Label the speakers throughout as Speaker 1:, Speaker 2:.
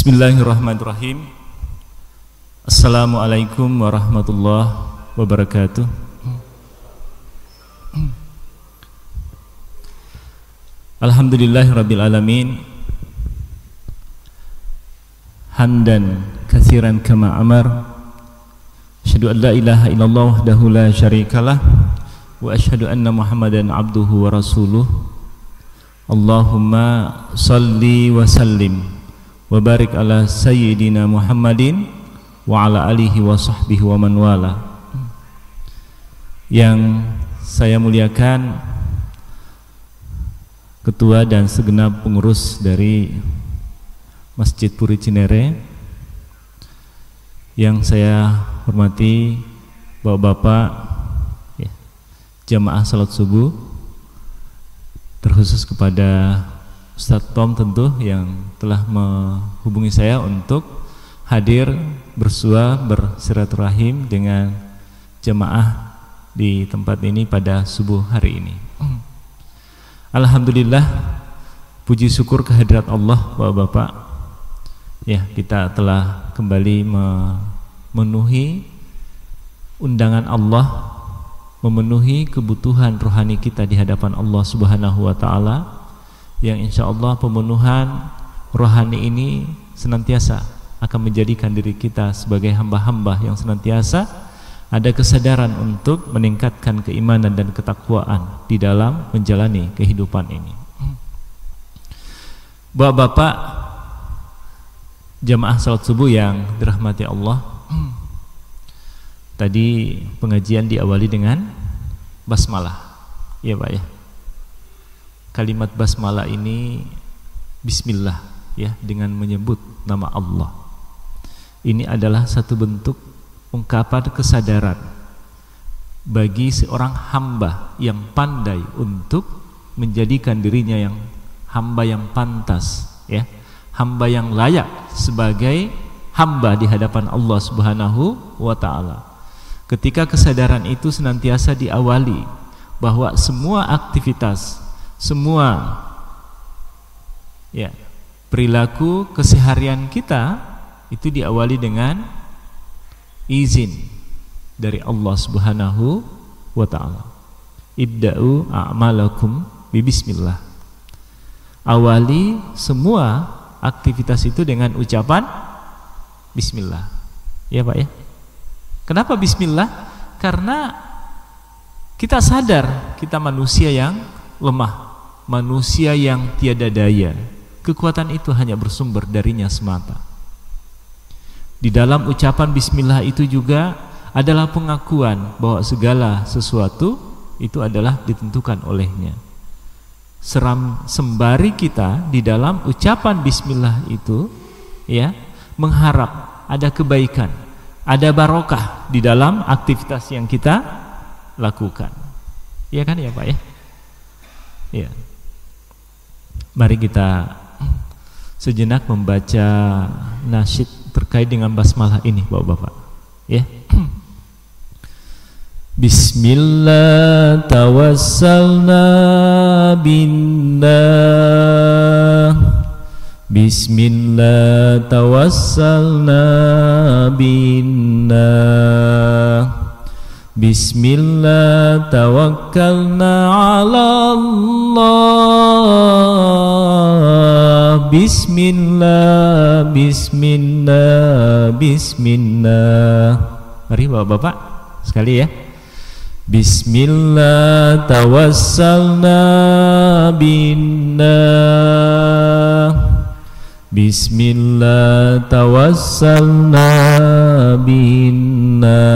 Speaker 1: Bismillahirrahmanirrahim. Assalamualaikum warahmatullahi wabarakatuh. Alhamdulillahirabbil alamin. Hamdan katsiran kama amar. Asyhadu an la ilaha illallah wahdahu la syarikalah wa asyhadu anna Muhammadan abduhu wa rasuluh. Allahumma salli wa sallim wa barik ala sayyidina Muhammadin wa ala alihi wa sahbihi wa man wala. Yang saya muliakan ketua dan segenap pengurus dari Masjid Puri Cinere, yang saya hormati bapak-bapak ya, jamaah salat subuh, terkhusus kepada Ustadz Tom tentu yang telah menghubungi saya untuk hadir bersua bersilaturahim dengan jemaah di tempat ini pada subuh hari ini. Alhamdulillah, puji syukur kehadirat Allah Bapak-bapak. Ya, kita telah kembali memenuhi undangan Allah, memenuhi kebutuhan rohani kita di hadapan Allah Subhanahu wa taala, yang insya Allah pemenuhan rohani ini senantiasa akan menjadikan diri kita sebagai hamba-hamba yang senantiasa ada kesadaran untuk meningkatkan keimanan dan ketakwaan di dalam menjalani kehidupan ini. Bapak-bapak jamaah salat subuh yang dirahmati Allah, tadi pengajian diawali dengan basmalah, ya Pak ya. Kalimat basmalah ini bismillah ya, dengan menyebut nama Allah. Ini adalah satu bentuk ungkapan kesadaran bagi seorang hamba yang pandai untuk menjadikan dirinya yang hamba yang pantas ya, hamba yang layak sebagai hamba di hadapan Allah Subhanahu wa taala. Ketika kesadaran itu senantiasa diawali bahwa semua aktivitas, semua ya perilaku keseharian kita itu diawali dengan izin dari Allah Subhanahu wa taala. Ibda'u a'malakum bismillah. Awali semua aktivitas itu dengan ucapan bismillah. Ya Pak ya. Kenapa bismillah? Karena kita sadar kita manusia yang lemah, manusia yang tiada daya. Kekuatan itu hanya bersumber darinya semata. Di dalam ucapan bismillah itu juga adalah pengakuan bahwa segala sesuatu itu adalah ditentukan olehnya. Sembari kita di dalam ucapan bismillah itu ya, mengharap ada kebaikan, ada barokah di dalam aktivitas yang kita lakukan. Iya kan ya Pak ya? Ya. Mari kita sejenak membaca nasyid terkait dengan basmalah ini Bapak-bapak ya. Bismillah tawassalna billah, Bismillah tawassalna billah, Bismillah tawakkalna ala Allah, Bismillah, Bismillah, Bismillah. Mari Bapak-bapak sekali ya. Bismillah tawassalna billah, Bismillah tawassalna billah,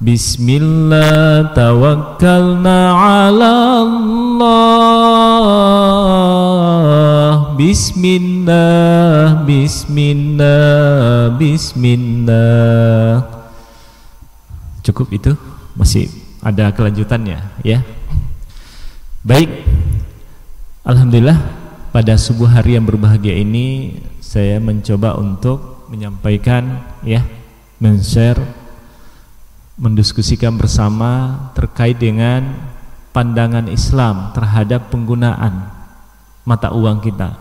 Speaker 1: Bismillah tawakkalna ala Allah, Bismillah, Bismillah, Bismillah. Cukup itu? Masih ada kelanjutannya ya. Baik, alhamdulillah pada subuh hari yang berbahagia ini saya mencoba untuk menyampaikan ya, men-share, mendiskusikan bersama terkait dengan pandangan Islam terhadap penggunaan mata uang kita,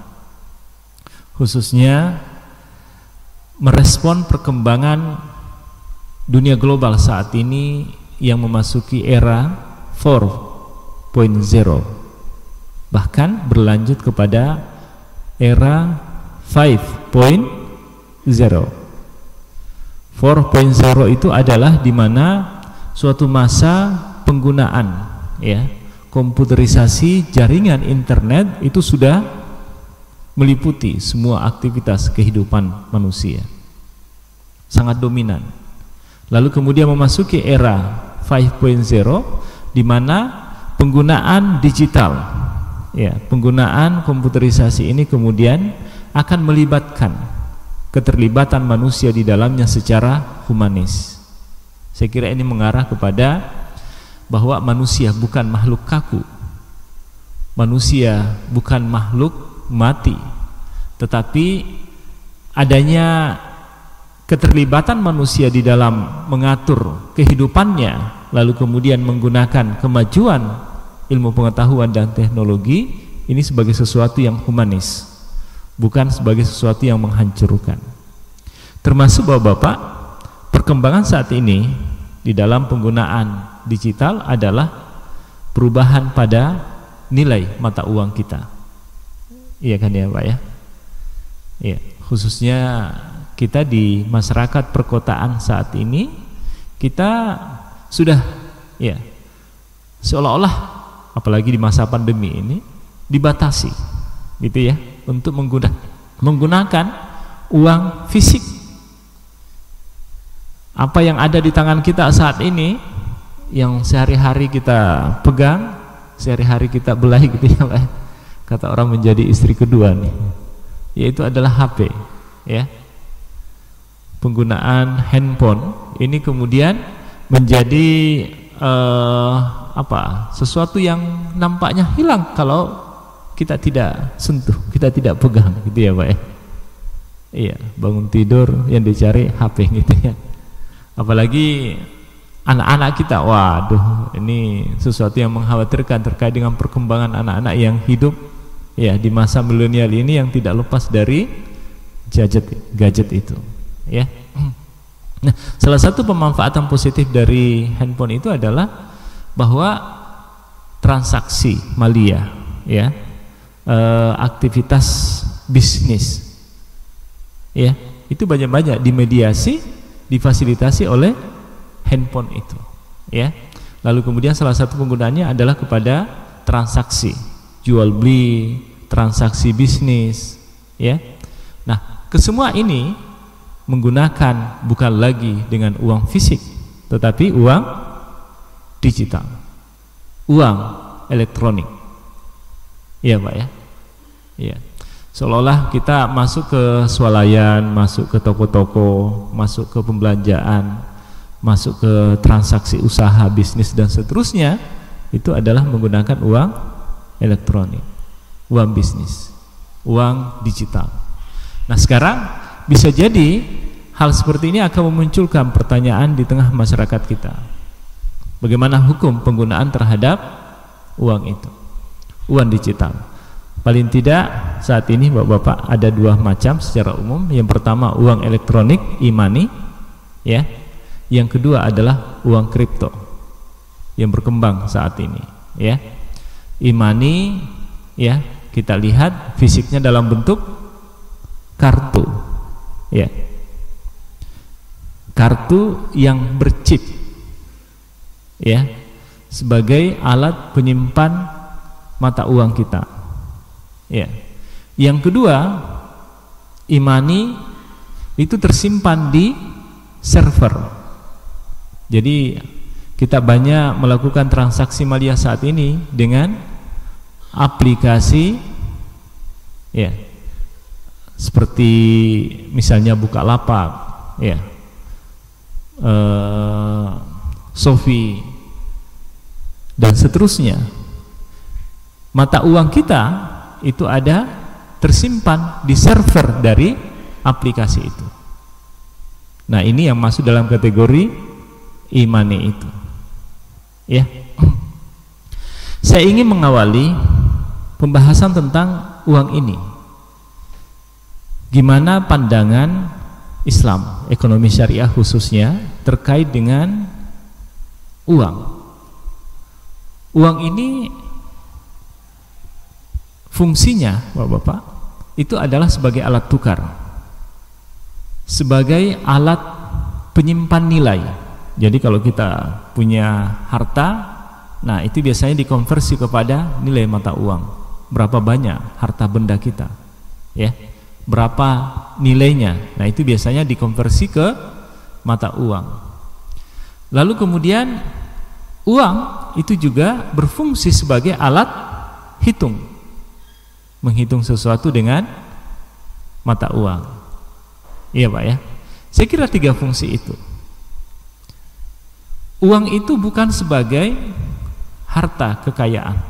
Speaker 1: khususnya merespon perkembangan dunia global saat ini yang memasuki era 4.0, bahkan berlanjut kepada era 5.0. 4.0 itu adalah di mana suatu masa penggunaan komputerisasi jaringan internet itu sudah meliputi semua aktivitas kehidupan manusia, sangat dominan. Lalu kemudian memasuki era 5.0 di mana penggunaan digital, penggunaan komputerisasi ini kemudian akan melibatkan keterlibatan manusia di dalamnya secara humanis. Saya kira ini mengarah kepada bahwa manusia bukan makhluk kaku, manusia bukan makhluk mati, tetapi adanya keterlibatan manusia di dalam mengatur kehidupannya, lalu kemudian menggunakan kemajuan ilmu pengetahuan dan teknologi ini sebagai sesuatu yang humanis, bukan sebagai sesuatu yang menghancurkan. Termasuk Bapak-bapak, perkembangan saat ini di dalam penggunaan digital adalah perubahan pada nilai mata uang kita. Iya kan ya Pak ya? Iya, khususnya kita di masyarakat perkotaan saat ini, kita sudah seolah-olah, apalagi di masa pandemi ini, dibatasi gitu ya, untuk menggunakan uang fisik. Apa yang ada di tangan kita saat ini, yang sehari-hari kita pegang, sehari-hari kita belahi gitu ya Pak, kata orang menjadi istri kedua nih, yaitu adalah HP ya. Penggunaan handphone ini kemudian menjadi sesuatu yang nampaknya hilang kalau kita tidak sentuh, kita tidak pegang gitu ya Pak ya. Iya, bangun tidur yang dicari HP gitu ya. Apalagi anak-anak kita, waduh, ini sesuatu yang mengkhawatirkan terkait dengan perkembangan anak-anak yang hidup ya di masa milenial ini, yang tidak lepas dari gadget itu ya. Nah, salah satu pemanfaatan positif dari handphone itu adalah bahwa transaksi malia ya, aktivitas bisnis ya, itu banyak-banyak dimediasi, difasilitasi oleh handphone itu ya. Lalu kemudian salah satu penggunaannya adalah kepada transaksi jual beli, transaksi bisnis ya. Nah, kesemua ini menggunakan bukan lagi dengan uang fisik, tetapi uang digital, uang elektronik ya Pak ya. Iya, seolah-olah kita masuk ke swalayan, masuk ke toko-toko, masuk ke pembelanjaan, masuk ke transaksi usaha, bisnis dan seterusnya, itu adalah menggunakan uang elektronik, uang bisnis, uang digital. Nah, sekarang bisa jadi hal seperti ini akan memunculkan pertanyaan di tengah masyarakat kita. Bagaimana hukum penggunaan terhadap uang itu, uang digital? Paling tidak saat ini Bapak-bapak ada dua macam secara umum. Yang pertama uang elektronik, e-money ya. Yang kedua adalah uang kripto yang berkembang saat ini ya. E-money ya, kita lihat fisiknya dalam bentuk kartu ya. Kartu yang berchip ya, sebagai alat penyimpan mata uang kita. Ya. Yang kedua, e-money itu tersimpan di server. Jadi kita banyak melakukan transaksi malia saat ini dengan aplikasi ya, seperti misalnya Bukalapak ya, Shopee dan seterusnya. Mata uang kita itu ada tersimpan di server dari aplikasi itu. Nah, ini yang masuk dalam kategori e-money itu ya. Saya ingin mengawali pembahasan tentang uang ini gimana pandangan Islam, ekonomi syariah khususnya terkait dengan uang. Uang ini fungsinya, Bapak-bapak, itu adalah sebagai alat tukar, sebagai alat penyimpan nilai. Jadi kalau kita punya harta, nah itu biasanya dikonversi kepada nilai mata uang. Berapa banyak harta benda kita, ya? Berapa nilainya? Nah itu biasanya dikonversi ke mata uang. Lalu kemudian uang itu juga berfungsi sebagai alat hitung, menghitung sesuatu dengan mata uang. Iya Pak ya. Saya kira 3 fungsi itu. Uang itu bukan sebagai harta kekayaan,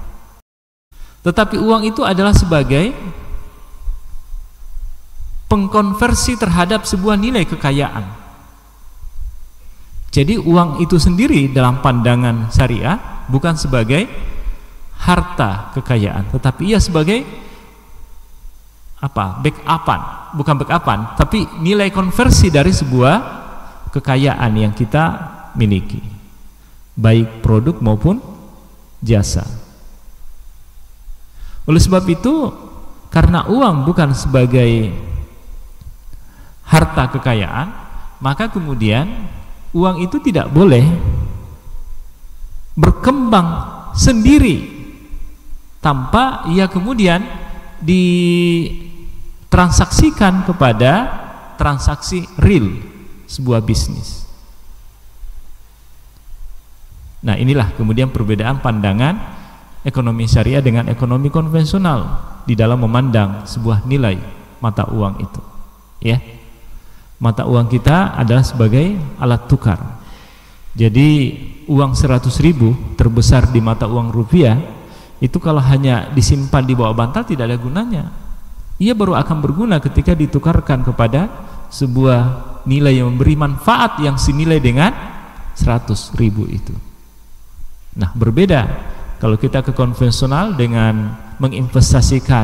Speaker 1: tetapi uang itu adalah sebagai pengkonversi terhadap sebuah nilai kekayaan. Jadi uang itu sendiri dalam pandangan syariah bukan sebagai harta kekayaan, tetapi ia sebagai apa? Backupan, bukan backupan, tapi nilai konversi dari sebuah kekayaan yang kita miliki, baik produk maupun jasa. Oleh sebab itu, karena uang bukan sebagai harta kekayaan, maka kemudian uang itu tidak boleh berkembang sendiri tanpa ia kemudian ditransaksikan kepada transaksi real sebuah bisnis. Nah inilah kemudian perbedaan pandangan ekonomi syariah dengan ekonomi konvensional di dalam memandang sebuah nilai mata uang itu, ya. Mata uang kita adalah sebagai alat tukar. Jadi uang 100.000 terbesar di mata uang rupiah itu kalau hanya disimpan di bawah bantal tidak ada gunanya. Ia baru akan berguna ketika ditukarkan kepada sebuah nilai yang memberi manfaat yang senilai dengan 100.000 itu. Nah berbeda kalau kita ke konvensional dengan menginvestasikan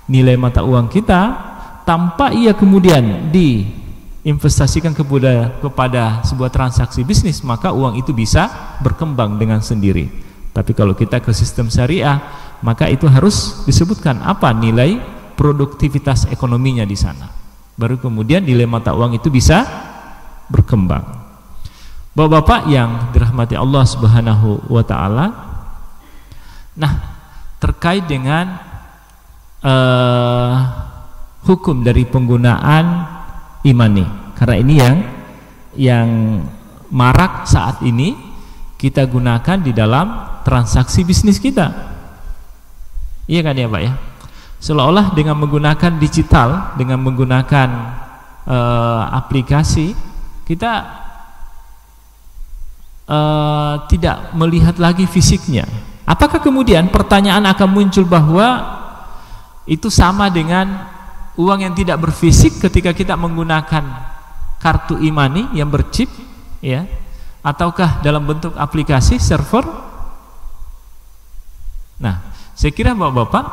Speaker 1: nilai mata uang kita tanpa ia kemudian diinvestasikan kepada sebuah transaksi bisnis, maka uang itu bisa berkembang dengan sendiri. Tapi kalau kita ke sistem syariah, maka itu harus disebutkan apa nilai produktivitas ekonominya di sana. Baru kemudian nilai mata uang itu bisa berkembang. Bapak-bapak yang dirahmati Allah Subhanahu wa taala. Nah, terkait dengan hukum dari penggunaan e-money, karena ini yang marak saat ini kita gunakan di dalam transaksi bisnis kita. Iya kan ya Pak ya? Seolah-olah dengan menggunakan digital, dengan menggunakan aplikasi, kita tidak melihat lagi fisiknya. Apakah kemudian pertanyaan akan muncul bahwa itu sama dengan uang yang tidak berfisik ketika kita menggunakan kartu e-money yang berchip, ya, ataukah dalam bentuk aplikasi server? Nah, saya kira Bapak-bapak,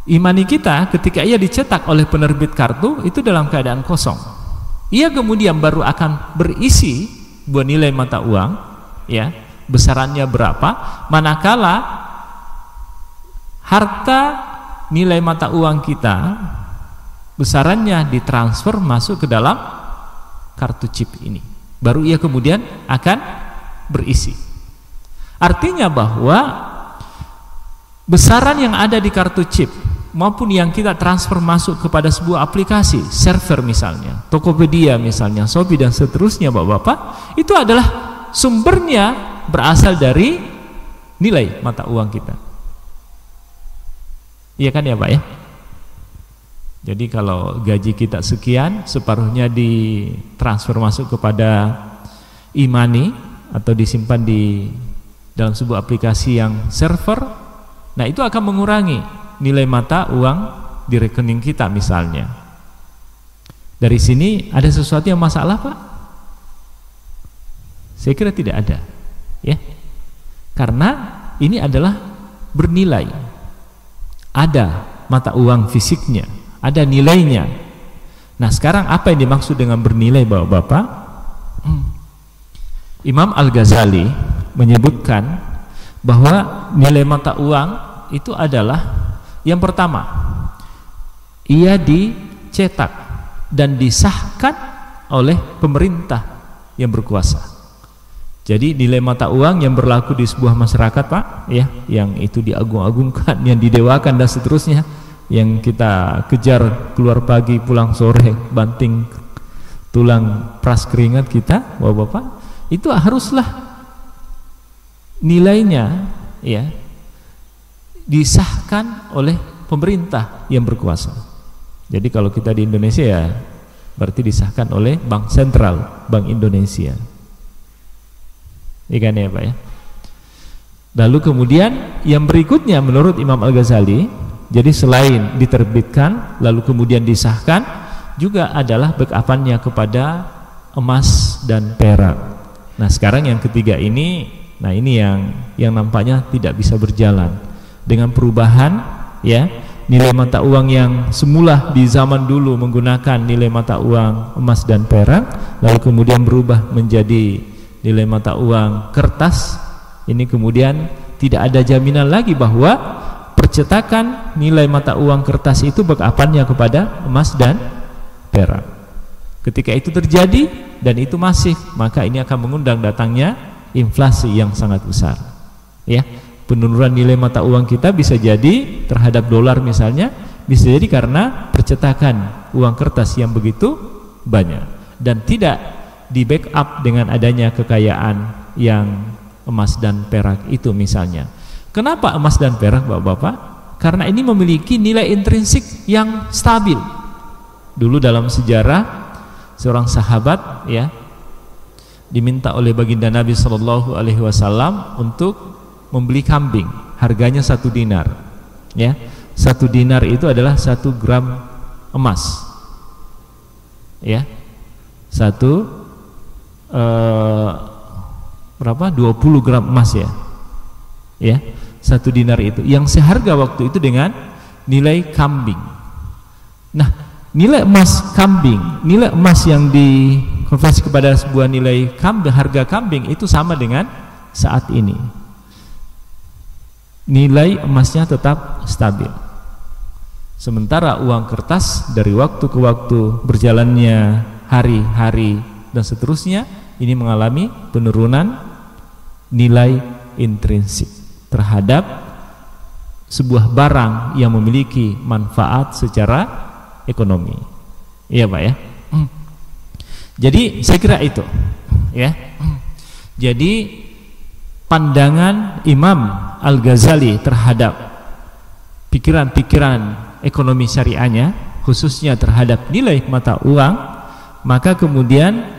Speaker 1: e-money kita ketika ia dicetak oleh penerbit kartu itu dalam keadaan kosong. Ia kemudian baru akan berisi buah nilai mata uang, ya, besarannya berapa, manakala harta nilai mata uang kita besarannya ditransfer masuk ke dalam kartu chip ini, baru ia kemudian akan berisi. Artinya bahwa besaran yang ada di kartu chip maupun yang kita transfer masuk kepada sebuah aplikasi server misalnya, Tokopedia misalnya, Shopee dan seterusnya, Bapak-bapak, itu adalah sumbernya berasal dari nilai mata uang kita. Iya kan ya Pak ya? Jadi kalau gaji kita sekian, separuhnya ditransfer masuk kepada e-money atau disimpan di dalam sebuah aplikasi yang server, nah itu akan mengurangi nilai mata uang di rekening kita misalnya. Dari sini ada sesuatu yang masalah Pak? Saya kira tidak ada, ya. Karena ini adalah bernilai. Ada mata uang fisiknya, ada nilainya, Nah, sekarang apa yang dimaksud dengan bernilai, Bapak-bapak? Imam Al-Ghazali menyebutkan bahwa nilai mata uang itu adalah yang pertama, ia dicetak dan disahkan oleh pemerintah yang berkuasa. Jadi nilai mata uang yang berlaku di sebuah masyarakat, Pak, ya, yang itu diagung-agungkan, yang didewakan dan seterusnya, yang kita kejar keluar pagi pulang sore, banting tulang pras keringat kita, Bapak-bapak, itu haruslah nilainya, ya, disahkan oleh pemerintah yang berkuasa. Jadi kalau kita di Indonesia, ya berarti disahkan oleh Bank Sentral, Bank Indonesia. Ikan ya, Pak, ya. Lalu kemudian yang berikutnya menurut Imam Al-Ghazali, jadi selain diterbitkan lalu kemudian disahkan, juga adalah backupannya kepada emas dan perak. Nah, sekarang yang ketiga ini, nah ini yang nampaknya tidak bisa berjalan dengan perubahan, ya, nilai mata uang yang semula di zaman dulu menggunakan nilai mata uang emas dan perak, lalu kemudian berubah menjadi nilai mata uang kertas. Ini kemudian tidak ada jaminan lagi bahwa percetakan nilai mata uang kertas itu backupannya kepada emas dan perak. Ketika itu terjadi dan itu masif, maka ini akan mengundang datangnya inflasi yang sangat besar, ya. Penurunan nilai mata uang kita bisa jadi terhadap dolar misalnya, bisa jadi karena percetakan uang kertas yang begitu banyak dan tidak di backup dengan adanya kekayaan yang emas dan perak itu misalnya. Kenapa emas dan perak, Bapak-bapak? Karena ini memiliki nilai intrinsik yang stabil. Dulu dalam sejarah seorang sahabat, ya, diminta oleh baginda Nabi SAW untuk membeli kambing, harganya 1 dinar, ya. 1 dinar itu adalah 1 gram emas, ya. 20 gram emas, ya, ya. 1 dinar itu yang seharga waktu itu dengan nilai kambing. Nah, nilai emas kambing, nilai emas yang dikonversi kepada sebuah nilai kambing, harga kambing itu sama dengan saat ini. Nilai emasnya tetap stabil. Sementara uang kertas dari waktu ke waktu, berjalannya hari-hari dan seterusnya, ini mengalami penurunan nilai intrinsik terhadap sebuah barang yang memiliki manfaat secara ekonomi. Iya, Pak, ya. Jadi saya kira itu, ya. Jadi pandangan Imam Al-Ghazali terhadap pikiran-pikiran ekonomi syariahnya, khususnya terhadap nilai mata uang, maka kemudian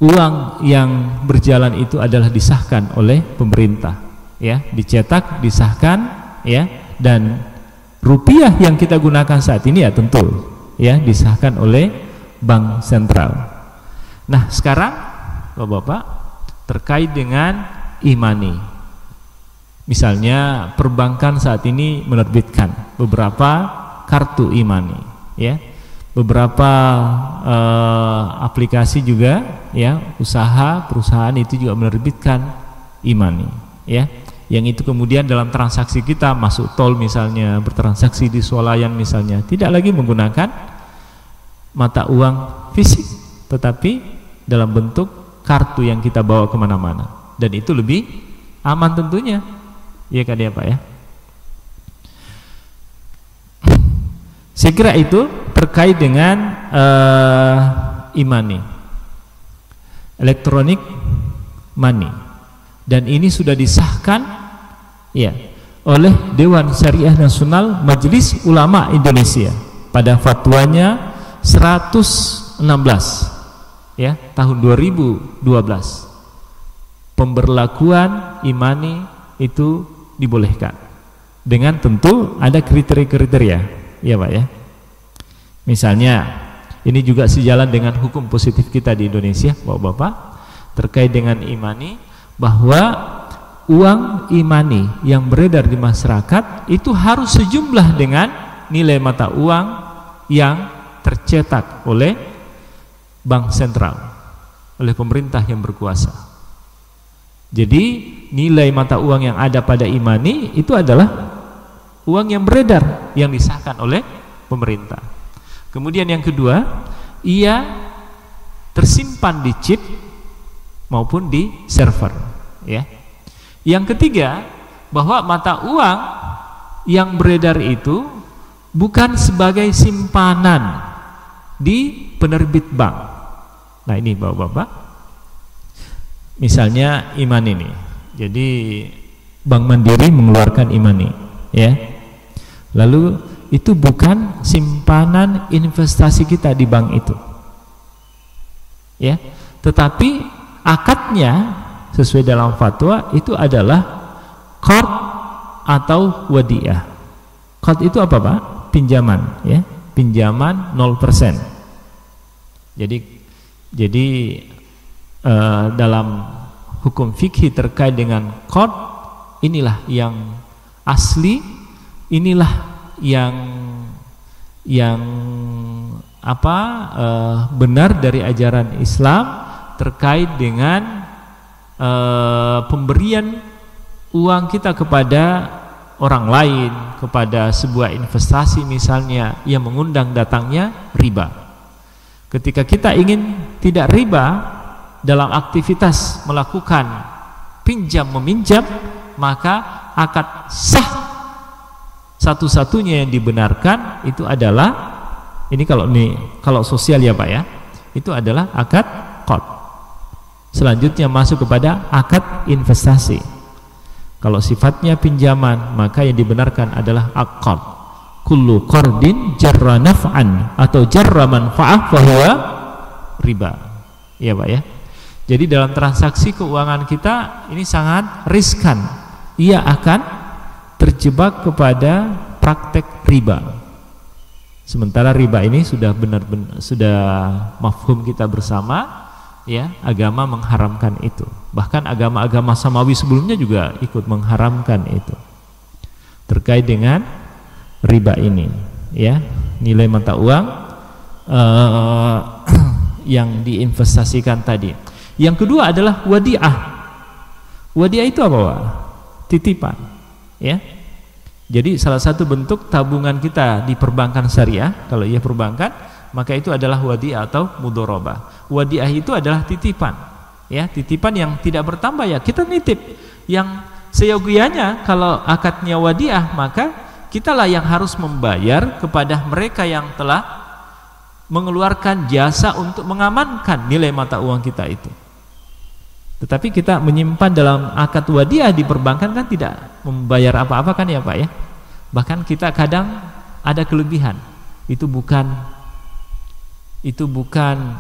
Speaker 1: uang yang berjalan itu adalah disahkan oleh pemerintah, ya, dicetak, disahkan, ya, dan rupiah yang kita gunakan saat ini, ya, tentu, ya, disahkan oleh Bank Sentral. Nah, sekarang Bapak-bapak, terkait dengan e-money, misalnya perbankan saat ini menerbitkan beberapa kartu e-money, ya. Beberapa aplikasi juga, ya, usaha perusahaan itu juga menerbitkan e-money, ya, yang itu kemudian dalam transaksi kita masuk tol misalnya, bertransaksi di swalayan misalnya, tidak lagi menggunakan mata uang fisik, tetapi dalam bentuk kartu yang kita bawa kemana-mana, dan itu lebih aman tentunya, ya kan, ya, Pak, ya. Saya kira itu terkait dengan e-money, electronic money, dan ini sudah disahkan, ya, oleh Dewan Syariah Nasional Majelis Ulama Indonesia pada fatwanya 116, ya, tahun 2012. Pemberlakuan e-money itu dibolehkan dengan tentu ada kriteria-kriteria, ya, Pak, ya. Misalnya ini juga sejalan dengan hukum positif kita di Indonesia, Bapak-bapak, terkait dengan e-money, bahwa uang e-money yang beredar di masyarakat itu harus sejumlah dengan nilai mata uang yang tercetak oleh bank sentral, oleh pemerintah yang berkuasa. Jadi nilai mata uang yang ada pada Imani itu adalah uang yang beredar, yang disahkan oleh pemerintah. Kemudian yang kedua, ia tersimpan di chip maupun di server, ya. Yang ketiga, bahwa mata uang yang beredar itu bukan sebagai simpanan di penerbit bank. Nah, ini Bapak-bapak, misalnya Imani ini. Jadi Bank Mandiri mengeluarkan Imani, ya. Lalu itu bukan simpanan investasi kita di bank itu, ya. Tetapi akadnya sesuai dalam fatwa itu adalah qard atau wadiah. Qard itu apa, Pak? Pinjaman, ya. Pinjaman 0%. Jadi dalam hukum fikih terkait dengan qard, inilah yang asli, inilah yang benar dari ajaran Islam terkait dengan pemberian uang kita kepada orang lain, kepada sebuah investasi misalnya yang mengundang datangnya riba. Ketika kita ingin tidak riba dalam aktivitas melakukan pinjam meminjam, maka akad sah satu-satunya yang dibenarkan itu adalah ini, kalau sosial ya Pak ya, itu adalah akad qard. Selanjutnya masuk kepada akad investasi. Kalau sifatnya pinjaman, maka yang dibenarkan adalah aqad. Kullu qardin jarra naf'an atau jarra manfa'ah fahuwa riba. Ya Pak ya. Jadi dalam transaksi keuangan kita ini sangat riskan. Ia akan terjebak kepada praktek riba. Sementara riba ini sudah benar-benar sudah mafhum kita bersama, ya, agama mengharamkan itu. Bahkan agama-agama samawi sebelumnya juga ikut mengharamkan itu. Terkait dengan riba ini, ya, nilai mata uang yang diinvestasikan tadi. Yang kedua adalah wadiah. Wadiah itu apa, Pak? Titipan, ya. Jadi salah satu bentuk tabungan kita di perbankan syariah, kalau ia perbankan, maka itu adalah wadiah atau mudharabah. Wadiah itu adalah titipan, ya, titipan yang tidak bertambah, ya, kita nitip. Yang seyogianya kalau akadnya wadiah, maka kitalah yang harus membayar kepada mereka yang telah mengeluarkan jasa untuk mengamankan nilai mata uang kita itu. Tetapi kita menyimpan dalam akad wadiah di perbankan kan tidak membayar apa-apa kan ya Pak ya. Bahkan kita kadang ada kelebihan. Itu bukan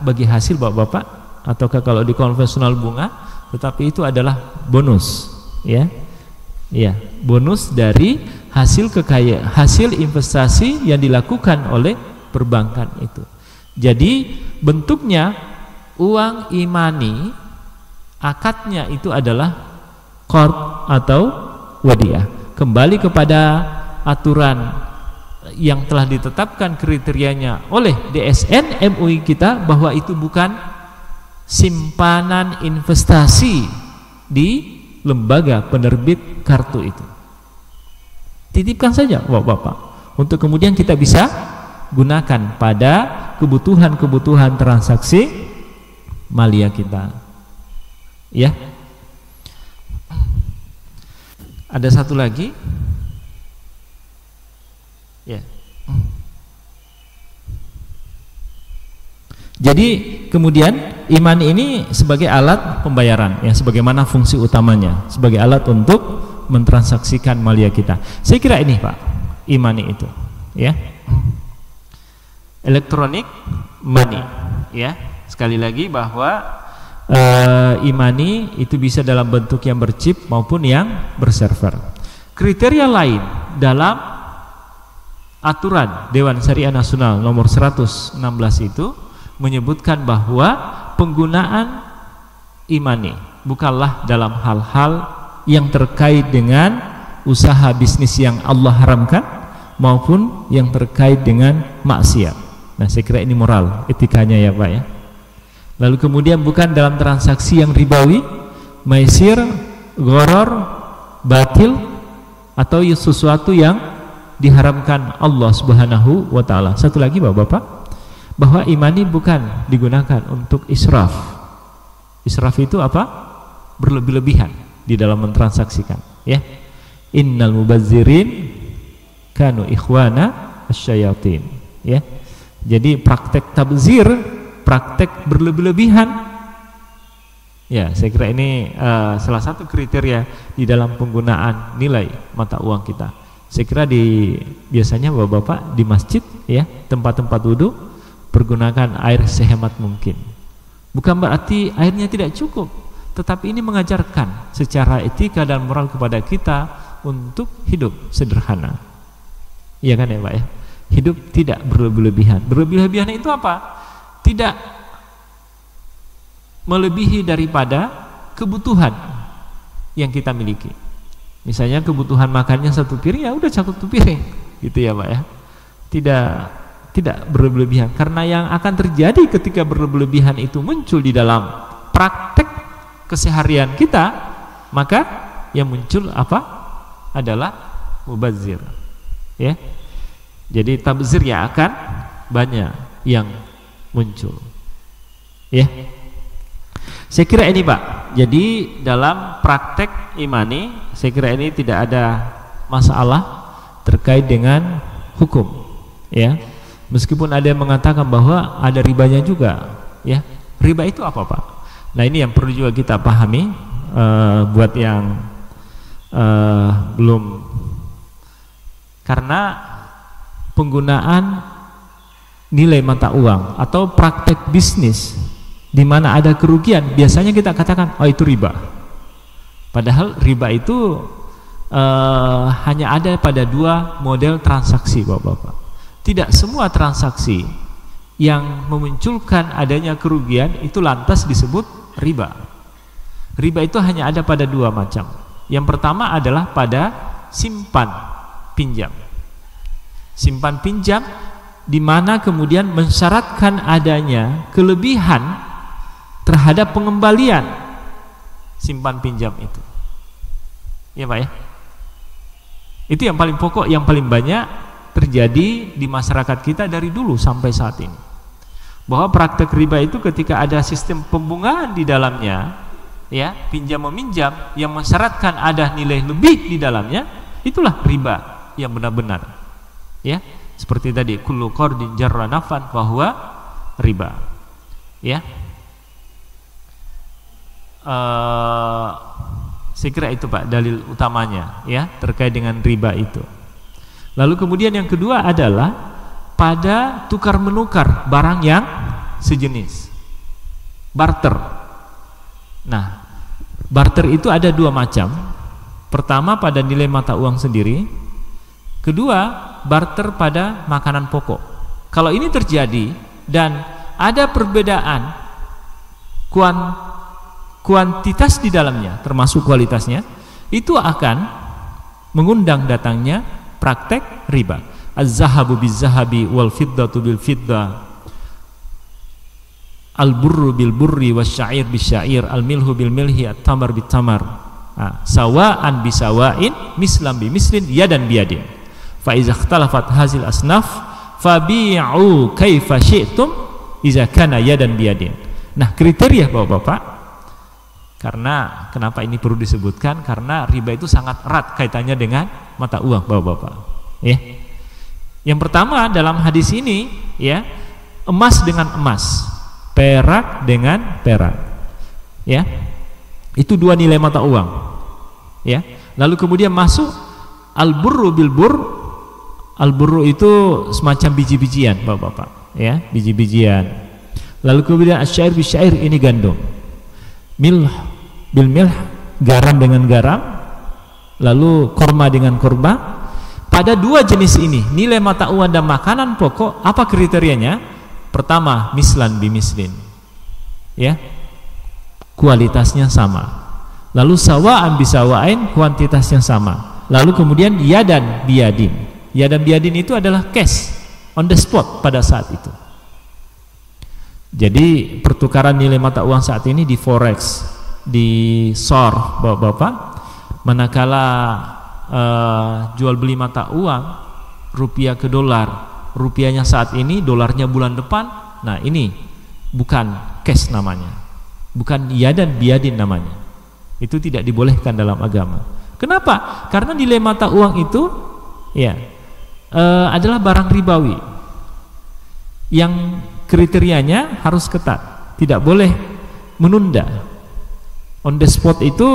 Speaker 1: bagi hasil Bapak-bapak, ataukah kalau di konvensional bunga, tetapi itu adalah bonus, ya. Ya, bonus dari hasil investasi yang dilakukan oleh perbankan itu. Jadi bentuknya uang imani, akadnya itu adalah qard atau wadiah. Kembali kepada aturan yang telah ditetapkan kriterianya oleh DSN MUI kita, bahwa itu bukan simpanan investasi di lembaga penerbit kartu itu. Titipkan saja Bapak-bapak, untuk kemudian kita bisa gunakan pada kebutuhan-kebutuhan transaksi malia kita. Ya. Ada satu lagi. Ya. Jadi kemudian iman ini sebagai alat pembayaran, ya, sebagaimana fungsi utamanya sebagai alat untuk mentransaksikan malia kita. Saya kira ini Pak, imani itu, ya. Electronic money, ya. Sekali lagi bahwa imani itu bisa dalam bentuk yang berchip maupun yang berserver. Kriteria lain dalam aturan Dewan Syariah Nasional nomor 116 itu menyebutkan bahwa penggunaan imani bukanlah dalam hal-hal yang terkait dengan usaha bisnis yang Allah haramkan maupun yang terkait dengan maksiat. Nah, saya kira ini moral, etikanya ya Pak ya. Lalu kemudian bukan dalam transaksi yang ribawi, maisir, gharar, batil, atau sesuatu yang diharamkan Allah Subhanahu wa taala. Satu lagi Bapak-bapak, bahwa iman ini bukan digunakan untuk israf. Israf itu apa? Berlebih-lebihan di dalam mentransaksikan, ya. Innal mubazzirin kanu ikhwana asyayatin, ya. Jadi praktek tabzir, praktek berlebih-lebihan, ya, saya kira ini salah satu kriteria di dalam penggunaan nilai mata uang kita. Saya kira biasanya Bapak-bapak di masjid, ya, tempat-tempat wudhu, pergunakan air sehemat mungkin. Bukan berarti airnya tidak cukup, tetapi ini mengajarkan secara etika dan moral kepada kita untuk hidup sederhana. Iya kan ya Pak ya? Hidup tidak berlebih-lebihan. Berlebih-lebihan itu apa? Tidak melebihi daripada kebutuhan yang kita miliki. Misalnya kebutuhan makannya 1 piring, ya udah 1 piring, gitu ya Pak ya. Tidak berlebihan, karena yang akan terjadi ketika berlebihan itu muncul di dalam praktek keseharian kita, maka yang muncul apa? Adalah mubazir, ya. Jadi tabzir ya akan banyak yang muncul, ya. Saya kira ini Pak, jadi dalam praktek imani, saya kira ini tidak ada masalah terkait dengan hukum, ya. Meskipun ada yang mengatakan bahwa ada ribanya juga, ya. Riba itu apa Pak? Nah, ini yang perlu juga kita pahami, buat yang belum, karena penggunaan nilai mata uang atau praktek bisnis di mana ada kerugian, biasanya kita katakan, oh itu riba. Padahal riba itu hanya ada pada 2 model transaksi Bapak-bapak. Tidak semua transaksi yang memunculkan adanya kerugian itu lantas disebut riba. Riba itu hanya ada pada 2 macam. Yang pertama adalah pada simpan pinjam. Simpan pinjam di mana kemudian mensyaratkan adanya kelebihan terhadap pengembalian simpan pinjam itu, ya Pak ya. Itu yang paling pokok, yang paling banyak terjadi di masyarakat kita dari dulu sampai saat ini, bahwa praktek riba itu ketika ada sistem pembungaan di dalamnya, ya, pinjam meminjam yang mensyaratkan ada nilai lebih di dalamnya, itulah riba yang benar-benar, ya. Seperti tadi, kullu qardin jarra nafan bahwa riba, ya. Saya kira itu Pak dalil utamanya, ya, terkait dengan riba itu. Lalu kemudian yang kedua adalah pada tukar menukar barang yang sejenis, barter. Nah, barter itu ada 2 macam. Pertama pada nilai mata uang sendiri, kedua barter pada makanan pokok. Kalau ini terjadi dan ada perbedaan kuantitas di dalamnya termasuk kualitasnya, itu akan mengundang datangnya praktek riba. Az-zahabu biz-zahabi wal fiddatu bil fiddah, al-burru bil burri wasyair bisyair, al-milhu bil milhi, at-tamar bit tamar, sawa'an bisawain, mislam bi mislin, yadan biyadin. Fa iza ikhtalafat hazil asnaf fabi'u kaifa syi'tum iza kana yadan biyadin. Nah, kriteria Bapak-bapak, karena kenapa ini perlu disebutkan, karena riba itu sangat erat kaitannya dengan mata uang Bapak-bapak, ya. Yang pertama dalam hadis ini, ya, emas dengan emas, perak dengan perak, ya. Itu 2 nilai mata uang, ya. Lalu kemudian masuk al-burru bil burr. Al-burru itu semacam biji-bijian Bapak-bapak, ya, biji-bijian. Lalu kemudian asyair bisyair, ini gandum. Milh bil milh, garam dengan garam. Lalu korma dengan korma. Pada 2 jenis ini, nilai mata uang dan makanan pokok, apa kriterianya? Pertama, mislan bimislin, ya, kualitasnya sama. Lalu sawa'an bisawain, kuantitasnya sama. Lalu kemudian yadan biyadin. Yadan biyadin itu adalah cash on the spot pada saat itu, Jadi pertukaran nilai mata uang saat ini di forex, di SOR, Bapak-bapak, manakala jual beli mata uang rupiah ke dolar, rupiahnya saat ini, dolarnya bulan depan. Nah, ini bukan cash namanya, bukan yadan biadin namanya. Itu tidak dibolehkan dalam agama. Kenapa? Karena nilai mata uang itu ya adalah barang ribawi yang kriterianya harus ketat, tidak boleh menunda. On the spot itu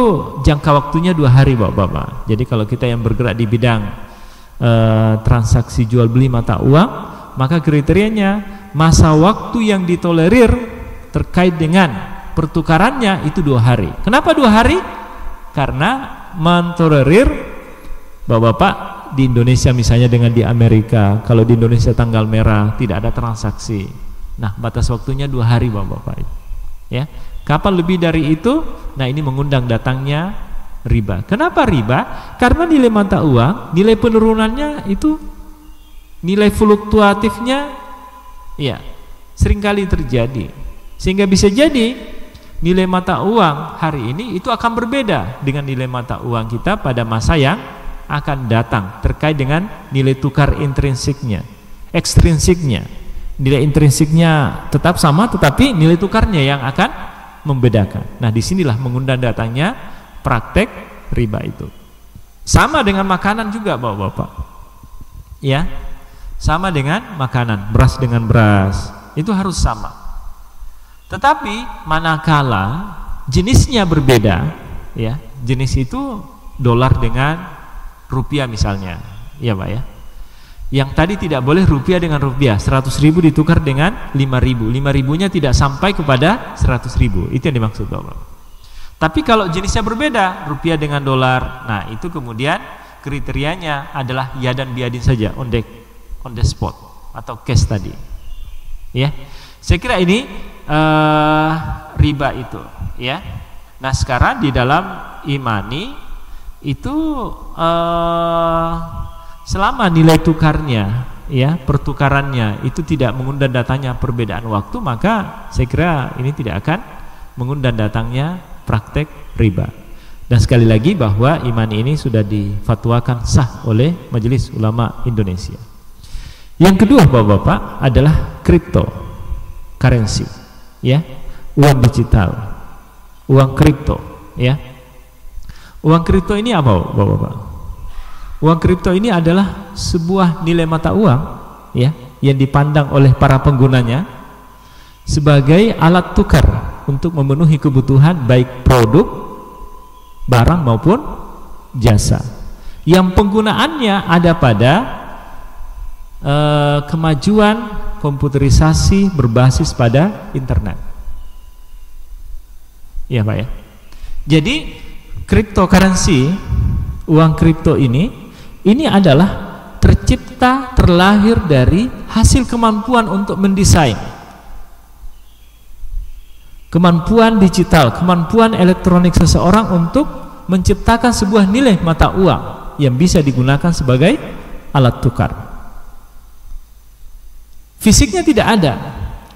Speaker 1: jangka waktunya 2 hari, Bapak-bapak. Jadi kalau kita yang bergerak di bidang transaksi jual beli mata uang, maka kriterianya masa waktu yang ditolerir terkait dengan pertukarannya itu 2 hari. Kenapa 2 hari? Karena mentolerir, Bapak-bapak, di Indonesia misalnya dengan di Amerika, kalau di Indonesia tanggal merah tidak ada transaksi. Nah, batas waktunya 2 hari, Bapak-bapak. Ya, kapan lebih dari itu? Nah, ini mengundang datangnya riba. Kenapa riba? Karena nilai mata uang, nilai penurunannya itu, nilai fluktuatifnya, ya, seringkali terjadi. Sehingga bisa jadi nilai mata uang hari ini itu akan berbeda dengan nilai mata uang kita pada masa yang akan datang, terkait dengan nilai tukar intrinsiknya, ekstrinsiknya. Nilai intrinsiknya tetap sama, tetapi nilai tukarnya yang akan membedakan. Nah, disinilah mengundang datangnya praktek riba itu. Sama dengan makanan juga, Bapak-bapak. Ya, sama dengan makanan, beras dengan beras, itu harus sama. Tetapi manakala jenisnya berbeda, ya, jenis itu dolar dengan rupiah misalnya, ya Pak ya. Yang tadi tidak boleh rupiah dengan rupiah, 100.000 ditukar dengan 5.000, 5.000-nya tidak sampai kepada 100.000, itu yang dimaksud Bapak. Tapi kalau jenisnya berbeda, rupiah dengan dolar, nah itu kemudian kriterianya adalah ya dan biadin saja, on the spot atau cash tadi. Ya, saya kira ini riba itu, ya. Nah, sekarang di dalam imani itu selama nilai tukarnya, ya, pertukarannya itu tidak mengundang datangnya perbedaan waktu, maka saya kira ini tidak akan mengundang datangnya praktek riba. Dan sekali lagi bahwa iman ini sudah difatwakan sah oleh Majelis Ulama Indonesia. Yang kedua, Bapak-bapak, adalah cryptocurrency, ya, uang digital, uang kripto, ya. Uang kripto ini apa, Bapak-bapak? Uang kripto ini adalah sebuah nilai mata uang, ya, yang dipandang oleh para penggunanya sebagai alat tukar untuk memenuhi kebutuhan baik produk, barang maupun jasa. Yang penggunaannya ada pada kemajuan komputerisasi berbasis pada internet. Ya, Pak ya. Jadi cryptocurrency, uang kripto ini adalah tercipta, terlahir dari hasil kemampuan untuk mendesain, kemampuan digital, kemampuan elektronik seseorang untuk menciptakan sebuah nilai mata uang yang bisa digunakan sebagai alat tukar. Fisiknya tidak ada.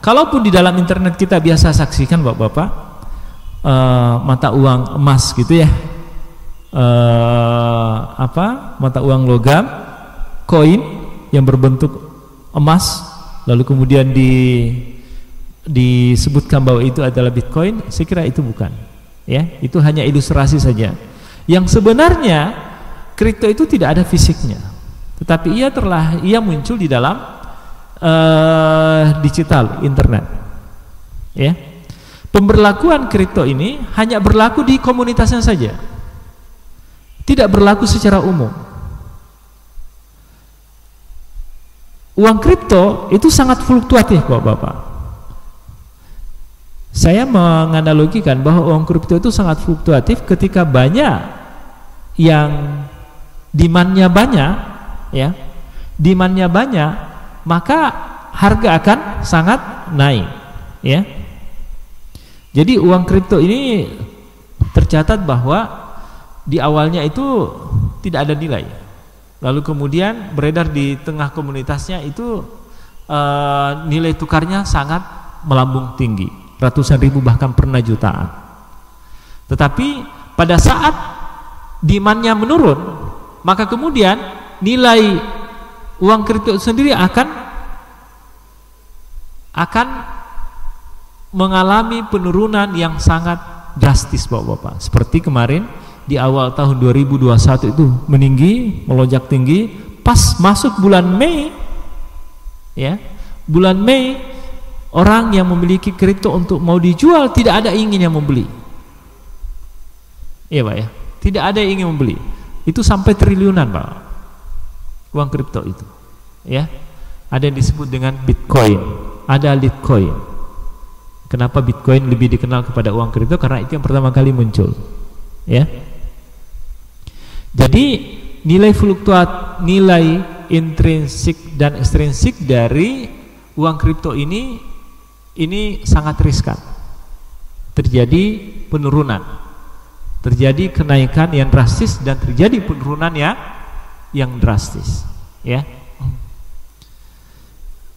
Speaker 1: Kalaupun di dalam internet kita biasa saksikan, Bapak-bapak, mata uang emas gitu ya, mata uang logam, koin yang berbentuk emas, lalu kemudian disebutkan bahwa itu adalah Bitcoin. Saya kira itu bukan, ya, itu hanya ilustrasi saja. Yang sebenarnya kripto itu tidak ada fisiknya, tetapi ia muncul di dalam digital internet, ya. Pemberlakuan kripto ini hanya berlaku di komunitasnya saja, tidak berlaku secara umum. Uang kripto itu sangat fluktuatif, Bapak-bapak. Saya menganalogikan bahwa uang kripto itu sangat fluktuatif. Ketika banyak yang demand-nya banyak, ya, demand-nya banyak, maka harga akan sangat naik, ya. Jadi uang kripto ini tercatat bahwa di awalnya itu tidak ada nilai, lalu kemudian beredar di tengah komunitasnya itu nilai tukarnya sangat melambung tinggi, ratusan ribu bahkan pernah jutaan. Tetapi pada saat demand-nya menurun, maka kemudian nilai uang kripto sendiri akan mengalami penurunan yang sangat drastis, Bapak-bapak. Seperti kemarin di awal tahun 2021 itu meninggi, melonjak tinggi, pas masuk bulan Mei, ya, bulan Mei orang yang memiliki kripto untuk mau dijual tidak ada ingin yang membeli. Iya, Pak ya. Tidak ada yang ingin membeli. Itu sampai triliunan, Pak. Uang kripto itu. Ya. Ada yang disebut dengan Bitcoin, ada Litecoin. Kenapa Bitcoin lebih dikenal kepada uang kripto? Karena itu yang pertama kali muncul. Ya. Jadi nilai fluktuat, nilai intrinsik dan ekstrinsik dari uang kripto ini sangat riskan. Terjadi penurunan, terjadi kenaikan yang drastis dan terjadi penurunan yang drastis, ya.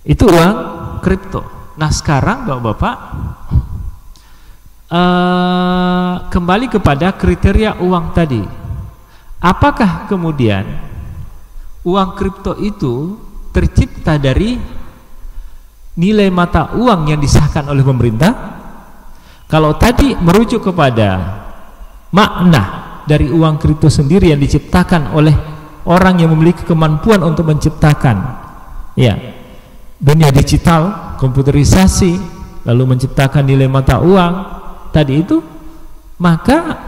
Speaker 1: Itu uang kripto. Nah, sekarang Bapak-bapak, kembali kepada kriteria uang tadi. Apakah kemudian uang kripto itu tercipta dari nilai mata uang yang disahkan oleh pemerintah? Kalau tadi merujuk kepada makna dari uang kripto sendiri yang diciptakan oleh orang yang memiliki kemampuan untuk menciptakan, ya, dunia digital, komputerisasi, lalu menciptakan nilai mata uang tadi itu, maka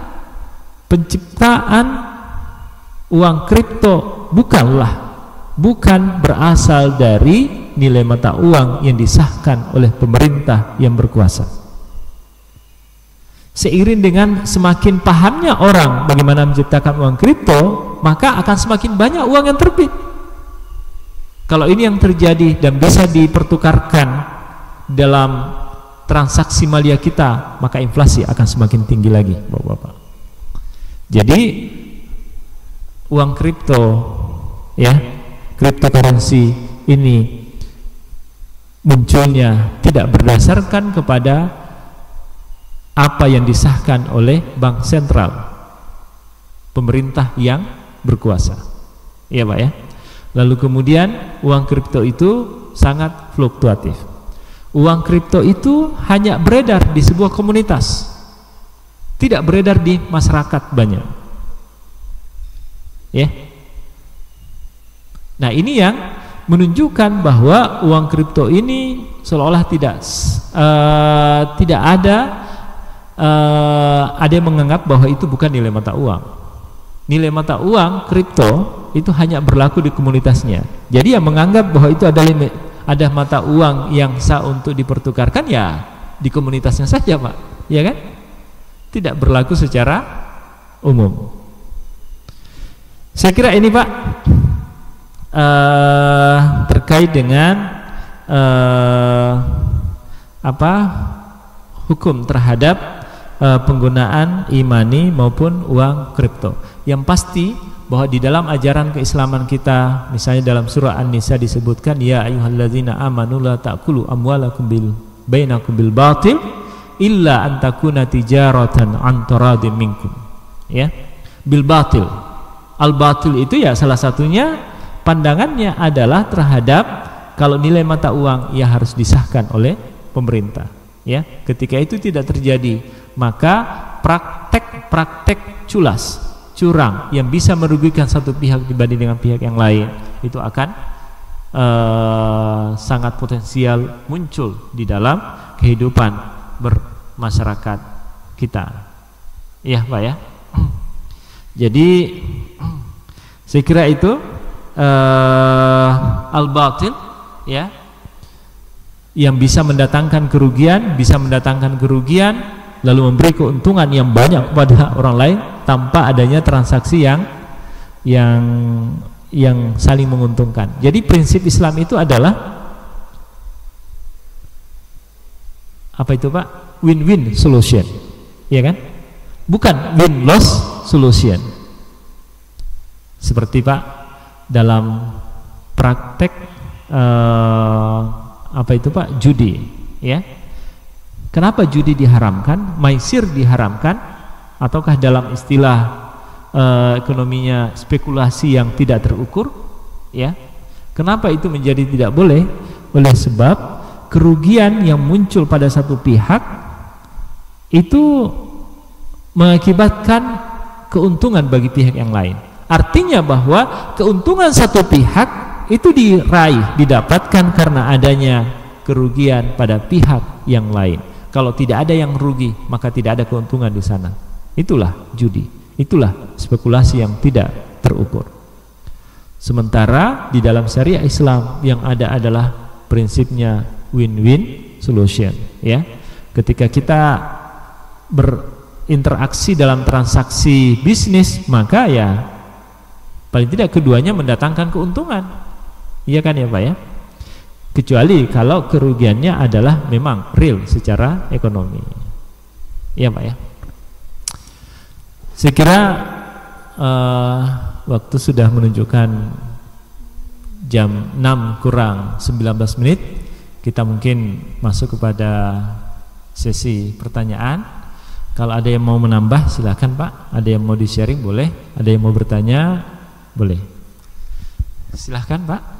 Speaker 1: penciptaan uang kripto bukan berasal dari nilai mata uang yang disahkan oleh pemerintah yang berkuasa. Seiring dengan semakin pahamnya orang bagaimana menciptakan uang kripto, maka akan semakin banyak uang yang terbit. Kalau ini yang terjadi dan bisa dipertukarkan dalam transaksi malia kita, maka inflasi akan semakin tinggi lagi, Bapak-bapak. Jadi uang kripto, ya, cryptocurrency ini munculnya tidak berdasarkan kepada apa yang disahkan oleh bank sentral, pemerintah yang berkuasa, ya Pak ya. Lalu kemudian uang kripto itu sangat fluktuatif. Uang kripto itu hanya beredar di sebuah komunitas, tidak beredar di masyarakat banyak, ya. Nah, ini yang menunjukkan bahwa uang kripto ini seolah-olah tidak ada yang menganggap bahwa itu bukan nilai mata uang. Nilai mata uang kripto itu hanya berlaku di komunitasnya. Jadi yang menganggap bahwa itu ada mata uang yang sah untuk dipertukarkan, ya di komunitasnya saja, Pak, ya kan? Tidak berlaku secara umum. Saya kira ini, Pak, terkait dengan hukum terhadap penggunaan e-money maupun uang kripto. Yang pasti bahwa di dalam ajaran keislaman kita, misalnya dalam surah An-Nisa disebutkan, ya ayyuhalladzina amanu la ta'kulu amwalakum bainakum bil batil illa an takuna tijaratan an taradin minkum, ya, bil batil. Al batil itu ya salah satunya pandangannya adalah terhadap kalau nilai mata uang ya harus disahkan oleh pemerintah, ya. Ketika itu tidak terjadi, maka praktek culas, curang yang bisa merugikan satu pihak dibanding dengan pihak yang lain itu akan sangat potensial muncul di dalam kehidupan bermasyarakat kita, ya Pak ya. Jadi saya kira itu al-batil, ya, yang bisa mendatangkan kerugian lalu memberi keuntungan yang banyak kepada orang lain tanpa adanya transaksi yang saling menguntungkan. Jadi prinsip Islam itu adalah apa itu, Pak? Win-win solution, ya kan? Bukan win-loss solution. Seperti, Pak, dalam praktek apa itu, Pak, judi, ya. Kenapa judi diharamkan, maisir diharamkan, ataukah dalam istilah ekonominya spekulasi yang tidak terukur, ya? Kenapa itu menjadi tidak boleh? Oleh sebab kerugian yang muncul pada satu pihak itu mengakibatkan keuntungan bagi pihak yang lain. Artinya bahwa keuntungan satu pihak itu diraih, didapatkan karena adanya kerugian pada pihak yang lain. Kalau tidak ada yang rugi, maka tidak ada keuntungan di sana. Itulah judi, itulah spekulasi yang tidak terukur. Sementara di dalam syariah Islam yang ada adalah prinsipnya win-win solution, ya. Ketika kita berinteraksi dalam transaksi bisnis, maka ya paling tidak keduanya mendatangkan keuntungan. Iya kan ya Pak ya? Kecuali kalau kerugiannya adalah memang real secara ekonomi. Iya Pak ya? Saya kira waktu sudah menunjukkan jam 6 kurang 19 menit. Kita mungkin masuk kepada sesi pertanyaan. Kalau ada yang mau menambah silakan Pak. Ada yang mau di-sharing boleh. Ada yang mau bertanya boleh. Silahkan Pak.